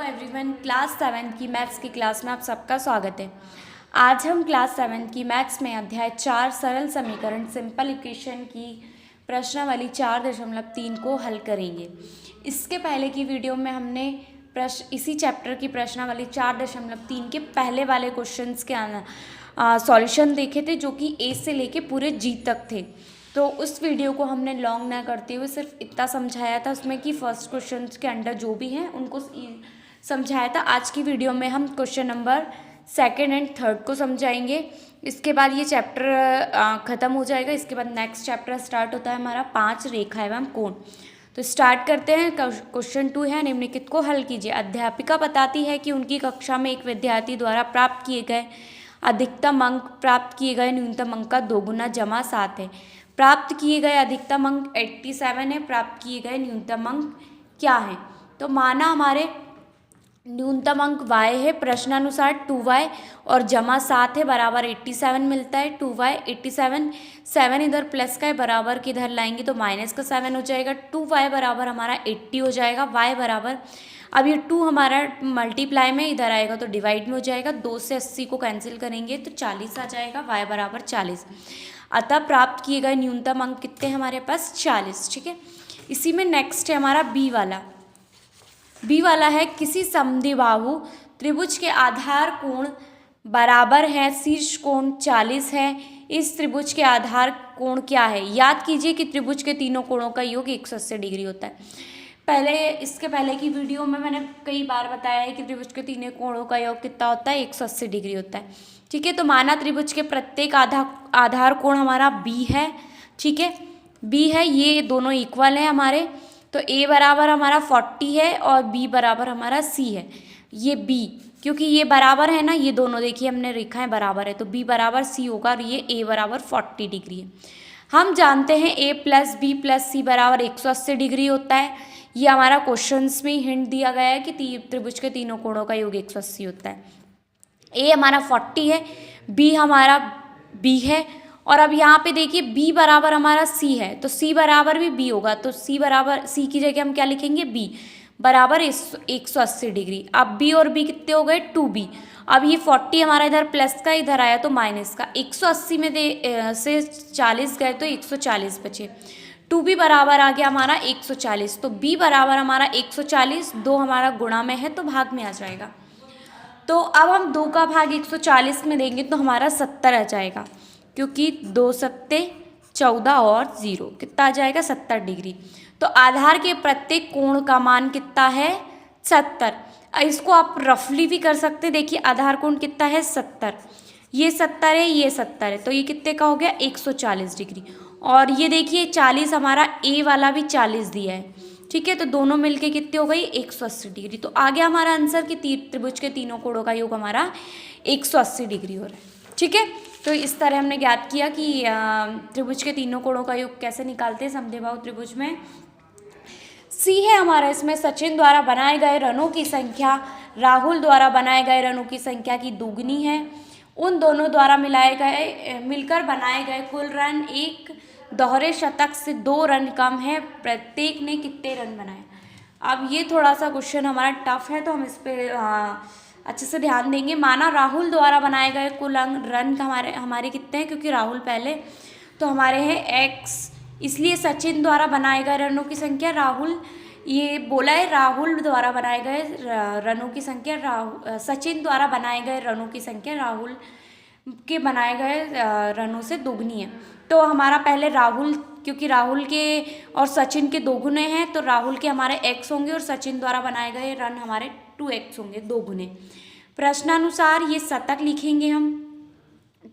Everyone, class 7 की maths की class में आप सबका स्वागत है। आज हम क्लास 7 की मैथ्स में अध्याय 4 सरल समीकरण सिंपल इक्वेशन की प्रश्नावली 4.3 को हल करेंगे। इसके पहले की वीडियो में हमने इसी चैप्टर की प्रश्नावली 4.3 के पहले वाले क्वेश्चंस के सॉल्यूशन देखे थे, जो कि ए से लेके पूरे जी तक थे। तो उस वीडियो को हमने लॉन्ग ना करते हुए सिर्फ इतना समझाया था उसमें कि फर्स्ट क्वेश्चन के अंडर जो भी हैं उनको समझाया था। आज की वीडियो में हम क्वेश्चन नंबर 2 एंड 3 को समझाएंगे। इसके बाद ये चैप्टर ख़त्म हो जाएगा। इसके बाद नेक्स्ट चैप्टर स्टार्ट होता है हमारा 5 रेखा एवं कोण। तो स्टार्ट करते हैं। क्वेश्चन 2 है, निम्नलिखित को हल कीजिए। अध्यापिका बताती है कि उनकी कक्षा में एक विद्यार्थी द्वारा प्राप्त किए गए अधिकतम अंक प्राप्त किए गए न्यूनतम अंक का 2 गुना जमा 7 है। प्राप्त किए गए अधिकतम अंक 87 है। प्राप्त किए गए न्यूनतम अंक क्या है? तो माना हमारे न्यूनतम अंक y है, प्रश्नानुसार 2y और जमा 7 है, बराबर 87 मिलता है। 2y 87, 7 इधर प्लस का है, बराबर किधर लाएंगे तो माइनस का 7 हो जाएगा। 2y बराबर हमारा 80 हो जाएगा। y बराबर, अब ये 2 हमारा मल्टीप्लाई में इधर आएगा तो डिवाइड में हो जाएगा। 2 से 80 को कैंसिल करेंगे तो 40 आ जाएगा। y बराबर 40। अतः प्राप्त किए गए न्यूनतम अंक कितने हमारे पास? 40। ठीक है। इसी में नेक्स्ट है हमारा बी वाला है, किसी समद्विबाहु त्रिभुज के आधार कोण बराबर है, शीर्ष कोण 40 है। इस त्रिभुज के आधार कोण क्या है? याद कीजिए कि त्रिभुज के तीनों कोणों का योग 180 डिग्री होता है। इसके पहले की वीडियो में मैंने कई बार बताया है कि त्रिभुज के तीनों कोणों का योग कितना होता है? 180 डिग्री होता है। ठीक है। तो माना त्रिभुज के प्रत्येक आधार कोण हमारा बी है। ठीक है, बी है, ये दोनों इक्वल है हमारे। तो ए बराबर हमारा 40 है और बी बराबर हमारा सी है। ये बी, क्योंकि ये बराबर है ना, ये दोनों देखिए हमने रेखाएं बराबर है, तो बी बराबर सी होगा और ये ए बराबर 40 डिग्री है। हम जानते हैं ए प्लस बी प्लस सी बराबर 180 डिग्री होता है। ये हमारा क्वेश्चंस में हिंट दिया गया है कि त्रिभुज के तीनों कोणों का योग 180 होता है। ए हमारा 40 है, बी हमारा बी है, और अब यहाँ पे देखिए बी बराबर हमारा सी है, तो सी बराबर भी बी होगा। तो सी बराबर, सी की जगह हम क्या लिखेंगे? बी बराबर 180 डिग्री। अब बी और बी कितने हो गए? 2b। अब ये 40 हमारा इधर प्लस का, इधर आया तो माइनस का। 180 में से 40 गए तो 140 बचे। 2b बराबर आ गया हमारा 140। तो b बराबर हमारा 140, 2 हमारा गुणा में है तो भाग में आ जाएगा। तो अब हम 2 का भाग 140 में देंगे तो हमारा 70 आ जाएगा, क्योंकि 2 सत्ते 14 और 0 कितना आ जाएगा? 70 डिग्री। तो आधार के प्रत्येक कोण का मान कितना है? 70। इसको आप रफली भी कर सकते हैं। देखिए आधार कोण कितना है? 70। ये 70 है, ये 70 है, तो ये कितने का हो गया? 140 डिग्री। और ये देखिए 40 हमारा ए वाला भी 40 दिया है। ठीक है, तो दोनों मिलके कितने हो गई? 180 डिग्री। तो आ गया हमारा आंसर कि त्रिभुज के तीनों कोणों का योग हमारा 180 डिग्री हो रहा है। ठीक है, तो इस तरह हमने ज्ञात किया कि त्रिभुज के तीनों कोणों का योग कैसे निकालते हैं समद्विबाहु त्रिभुज में। सी है हमारा, इसमें सचिन द्वारा बनाए गए रनों की संख्या राहुल द्वारा बनाए गए रनों की संख्या की दोगुनी है। उन दोनों द्वारा मिलकर बनाए गए कुल रन एक दोहरे शतक से 2 रन कम है। प्रत्येक ने कितने रन बनाए? अब ये थोड़ा सा क्वेश्चन हमारा टफ है, तो हम इस पर अच्छे से ध्यान देंगे। माना राहुल द्वारा बनाए गए कुल रन हमारे कितने हैं? क्योंकि राहुल पहले तो हमारे हैं x, इसलिए सचिन द्वारा बनाए गए रनों की संख्या राहुल, ये बोला है राहुल द्वारा बनाए गए रनों की संख्या सचिन द्वारा बनाए गए रनों की संख्या राहुल के बनाए गए रनों से दोगुनी है। तो हमारा पहले राहुल, क्योंकि राहुल के और सचिन के 2 गुने हैं, तो राहुल के हमारे x होंगे और सचिन द्वारा बनाए गए रन हमारे 2x होंगे, 2 गुने। प्रश्नानुसार ये शतक लिखेंगे हम।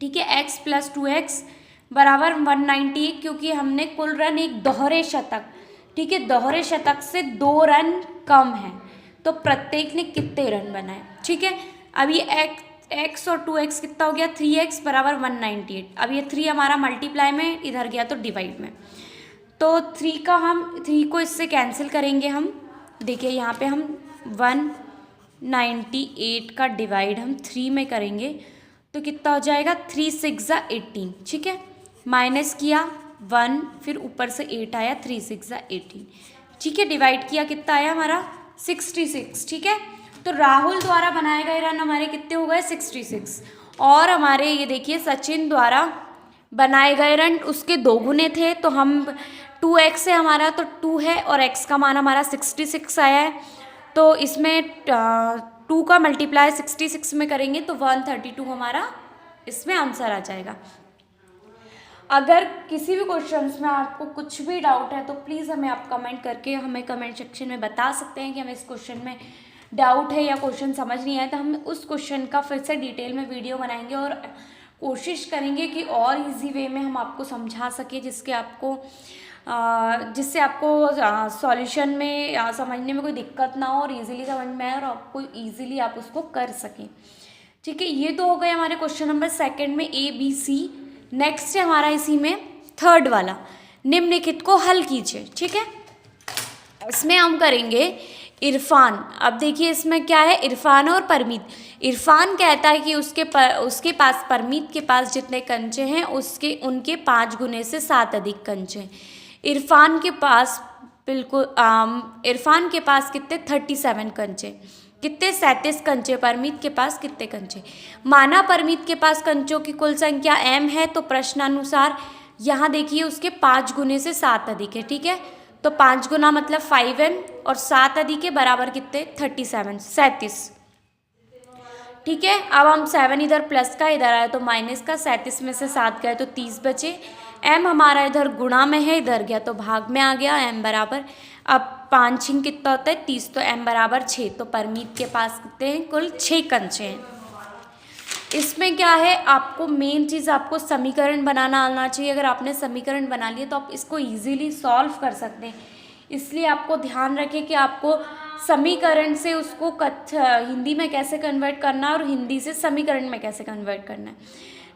ठीक है, x + 2x बराबर 198, क्योंकि हमने कुल रन एक दोहरे शतक, ठीक है, दोहरे शतक से 2 रन कम है, तो प्रत्येक ने कितने रन बनाए? ठीक है, अब ये x और 2x कितना हो गया? 3x बराबर 198। अब ये 3 हमारा मल्टीप्लाई में इधर गया तो डिवाइड में, तो 3 को इससे कैंसिल करेंगे हम। देखिए यहाँ पे हम 198 का डिवाइड हम 3 में करेंगे तो कितना हो जाएगा? 3 6 18। ठीक है, माइनस किया 1, फिर ऊपर से 8 आया, 3 6 18। ठीक है, डिवाइड किया कितना आया हमारा? 66। ठीक है, तो राहुल द्वारा बनाए गए रन हमारे कितने हो गए 66। और हमारे ये देखिए सचिन द्वारा बनाए गए रन उसके 2 गुने थे, तो हम 2x है हमारा, तो 2 है और x का मान हमारा 66 आया है। तो इसमें 2 का मल्टीप्लाई 66 में करेंगे तो 132 हमारा इसमें आंसर आ जाएगा। अगर किसी भी क्वेश्चंस में आपको कुछ भी डाउट है तो प्लीज़ हमें आप कमेंट करके हमें कमेंट सेक्शन में बता सकते हैं कि हमें इस क्वेश्चन में डाउट है या क्वेश्चन समझ नहीं आया, तो हम उस क्वेश्चन का फिर से डिटेल में वीडियो बनाएंगे और कोशिश करेंगे कि और इजी वे में हम आपको समझा सके, जिससे आपको सॉल्यूशन में समझने में कोई दिक्कत ना हो और इजीली समझ में आए और आपको इजीली आप उसको कर सकें। ठीक है, ये तो हो गए हमारे क्वेश्चन नंबर 2 में ABC। नेक्स्ट है हमारा इसी में 3rd वाला, निम्नलिखित को हल कीजिए। ठीक है, इसमें हम करेंगे इरफान। अब देखिए इसमें क्या है, इरफान और परमीत। इरफान कहता है कि उसके पास परमीत के पास जितने कंचे हैं उनके 5 गुने से 7 अधिक कंचे हैं। इरफान के पास कितने 37 कंचे, कितने 37 कंचे, परमीत के पास कितने कंचे। माना परमीत के पास कंचों की कुल संख्या m है, तो प्रश्नानुसार यहाँ देखिए उसके 5 गुने से 7 अधिक है। ठीक है, तो 5 गुना मतलब 5m और 7 अधिक के बराबर कितने 37। ठीक है, अब हम 7 इधर प्लस का इधर आया तो माइनस का, 37 में से 7 गए तो 30 बचे। m हमारा इधर गुणा में है, इधर गया तो भाग में आ गया, m बराबर, अब 5 छिंग कितना होता है 30, तो m बराबर 6। तो परमीत के पास कितने हैं, कुल 6 कंचे हैं। इसमें क्या है, आपको मेन चीज़ आपको समीकरण बनाना आना चाहिए। अगर आपने समीकरण बना लिया तो आप इसको इजीली सॉल्व कर सकते हैं। इसलिए आपको ध्यान रखें कि आपको समीकरण से उसको हिंदी में कैसे कन्वर्ट करना है और हिंदी से समीकरण में कैसे कन्वर्ट करना है।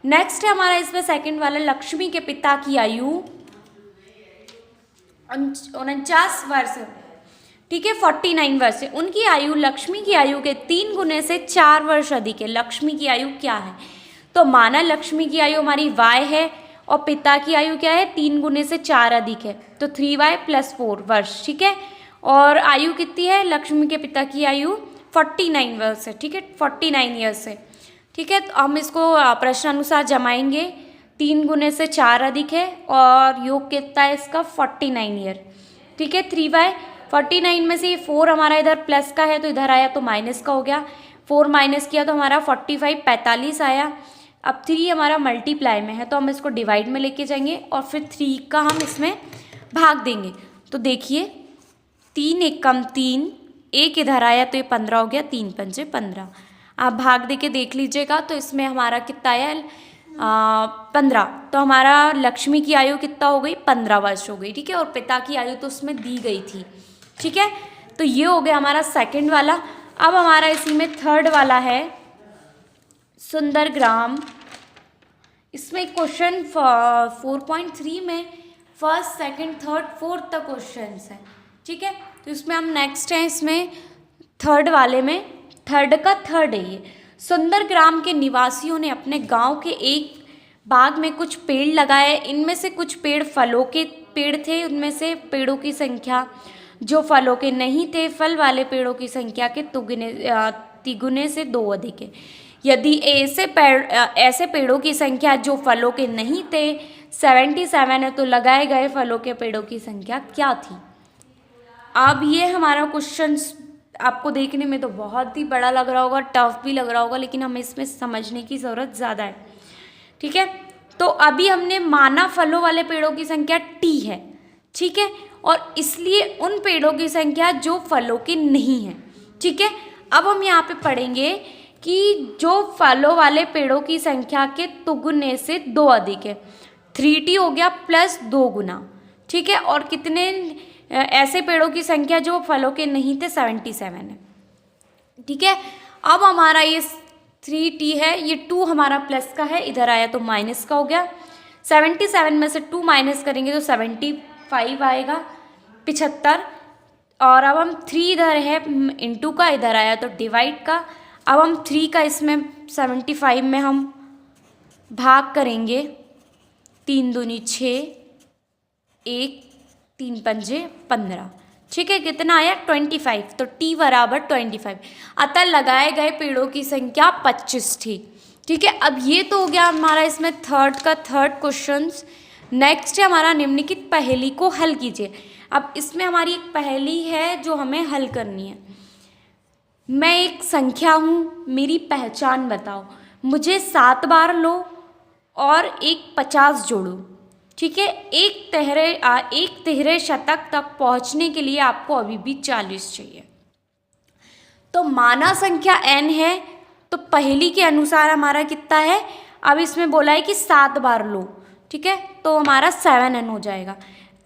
नेक्स्ट है हमारा इसमें 2nd वाला, लक्ष्मी के पिता की आयु 49 वर्ष। ठीक है, 49 वर्ष है उनकी आयु लक्ष्मी की आयु के 3 गुने से 4 वर्ष अधिक है। लक्ष्मी की आयु क्या है, तो माना लक्ष्मी की आयु हमारी y है और पिता की आयु क्या है 3 गुने से 4 अधिक है, तो 3y + 4 वर्ष। ठीक है, और आयु कितनी है, लक्ष्मी के पिता की आयु 49 वर्ष है। ठीक है, 49 ईयर्स है। ठीक है, तो हम इसको प्रश्नानुसार जमाएंगे, 3 गुने से 4 अधिक है और योग कितना है इसका 49 ईयर। ठीक है, 3y 49 में से ये 4 हमारा इधर प्लस का है तो इधर आया तो माइनस का हो गया, 4 माइनस किया तो हमारा 45 आया। अब 3 हमारा मल्टीप्लाई में है तो हम इसको डिवाइड में लेके जाएंगे और फिर 3 का हम इसमें भाग देंगे। तो देखिए 3 एकम 3, 1 इधर आया तो ये 15 हो गया, 3 पंजे 15। आप भाग दे के देख लीजिएगा तो इसमें हमारा कितना आया 15। तो हमारा लक्ष्मी की आयु कितना हो गई 15 वर्ष हो गई। ठीक है, और पिता की आयु तो उसमें दी गई थी। ठीक है, तो ये हो गया हमारा 2nd वाला। अब हमारा इसी में 3rd वाला है सुंदर ग्राम। इसमें क्वेश्चन 4.3 में 1st, 2nd, 3rd, 4th तक क्वेश्चन है। ठीक है, तो इसमें हम नेक्स्ट हैं इसमें 3rd वाले में, 3rd का 3rd है ये। सुंदर ग्राम के निवासियों ने अपने गांव के एक बाग में कुछ पेड़ लगाए। इनमें से कुछ पेड़ फलों के पेड़ थे, उनमें से पेड़ों की संख्या जो फलों के नहीं थे फल वाले पेड़ों की संख्या के तिगुने से 2 अधिक है। यदि ऐसे पेड़ों की संख्या जो फलों के नहीं थे 77 है, तो लगाए गए फलों के पेड़ों की संख्या क्या थी। अब ये हमारा क्वेश्चन आपको देखने में तो बहुत ही बड़ा लग रहा होगा, टफ भी लग रहा होगा, लेकिन हमें इसमें समझने की ज़रूरत ज़्यादा है। ठीक है, तो अभी हमने माना फलों वाले पेड़ों की संख्या T है। ठीक है, और इसलिए उन पेड़ों की संख्या जो फलों के नहीं हैं। ठीक है, अब हम यहाँ पे पढ़ेंगे कि जो फलों वाले पेड़ों की संख्या के दुगुने से 2 अधिक है, 3T हो गया प्लस 2 गुना। ठीक है, और कितने ऐसे पेड़ों की संख्या जो फलों के नहीं थे 77 है। ठीक है, अब हमारा ये 3T है, ये 2 हमारा प्लस का है, इधर आया तो माइनस का हो गया। 77 में से 2 माइनस करेंगे तो 75 आएगा, 75। और अब हम 3 इधर है इंटू का, इधर आया तो डिवाइड का। अब हम 3 का इसमें 75 में हम भाग करेंगे, 3 दूनी 6, 1 3 पंजे 15। ठीक है, कितना आया 25, तो t बराबर 25। अतः लगाए गए पेड़ों की संख्या 25 थी। ठीक है, अब ये तो हो गया हमारा इसमें थर्ड क्वेश्चन। नेक्स्ट है हमारा निम्नलिखित पहेली को हल कीजिए। अब इसमें हमारी एक पहेली है जो हमें हल करनी है। मैं एक संख्या हूँ, मेरी पहचान बताओ, मुझे 7 बार लो और एक 50 जोड़ो। ठीक है, एक तिहरे शतक तक पहुँचने के लिए आपको अभी भी 40 चाहिए। तो माना संख्या n है, तो पहेली के अनुसार हमारा कितना है, अब इसमें बोला है कि 7 बार लो। ठीक है, तो हमारा 7n हो जाएगा।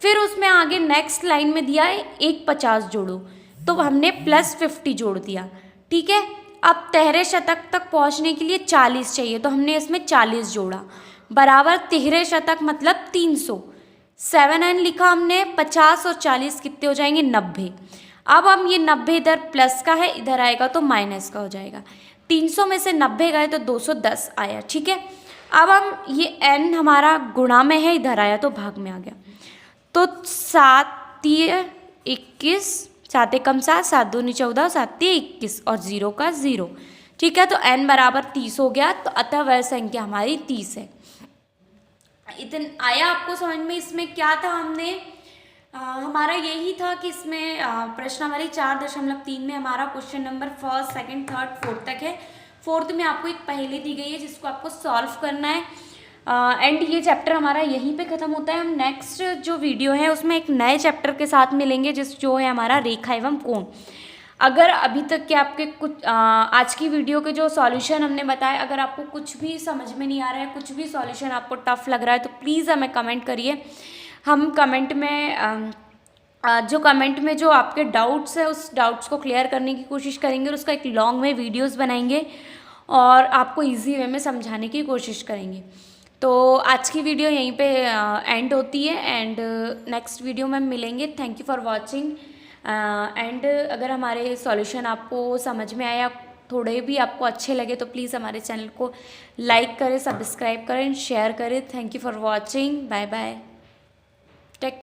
फिर उसमें आगे नेक्स्ट लाइन में दिया है एक 50 जोड़ो, तो हमने +50 जोड़ दिया। ठीक है, अब तिहरे शतक तक पहुंचने के लिए 40 चाहिए, तो हमने इसमें 40 जोड़ा, बराबर तिहरे शतक मतलब 300। 7n लिखा हमने, 50 और 40 कितने हो जाएंगे, 90। अब हम ये 90 इधर प्लस का है, इधर आएगा तो माइनस का हो जाएगा। 300 में से 90 गए तो 210 आया। ठीक है, अब हम ये n हमारा गुणा में है, इधर आया तो भाग में आ गया। तो 7 21, 7 कम 7, 7 दूनी 14, 7 21 और 0 का 0। ठीक है, तो n बराबर 30 हो गया, तो अतः वह संख्या हमारी 30 है। इतना आया आपको समझ में? इसमें क्या था, हमने हमारा यही था कि इसमें प्रश्नावली 4.3 में हमारा क्वेश्चन नंबर 1, 2, 3, 4 तक है। 4th में आपको एक पहेली दी गई है जिसको आपको सॉल्व करना है। एंड ये चैप्टर हमारा यहीं पे ख़त्म होता है। हम नेक्स्ट जो वीडियो है उसमें एक नए चैप्टर के साथ मिलेंगे, जो है हमारा रेखा एवं कोण। अगर अभी तक के आपके कुछ आज की वीडियो के जो सॉल्यूशन हमने बताए, अगर आपको कुछ भी समझ में नहीं आ रहा है, कुछ भी सॉल्यूशन आपको टफ लग रहा है, तो प्लीज़ हमें कमेंट करिए। हम कमेंट में जो आपके डाउट्स है उस डाउट्स को क्लियर करने की कोशिश करेंगे, और उसका एक लॉन्ग में वीडियोस बनाएंगे और आपको इजी वे में समझाने की कोशिश करेंगे। तो आज की वीडियो यहीं पे एंड होती है, एंड नेक्स्ट वीडियो में मिलेंगे। Thank you for watching. And अगर हमारे सॉल्यूशन आपको समझ में आया, थोड़े भी आपको अच्छे लगे, तो प्लीज़ हमारे चैनल को लाइक करें, सब्सक्राइब करें, शेयर करें। Thank you for watching. Bye bye. Take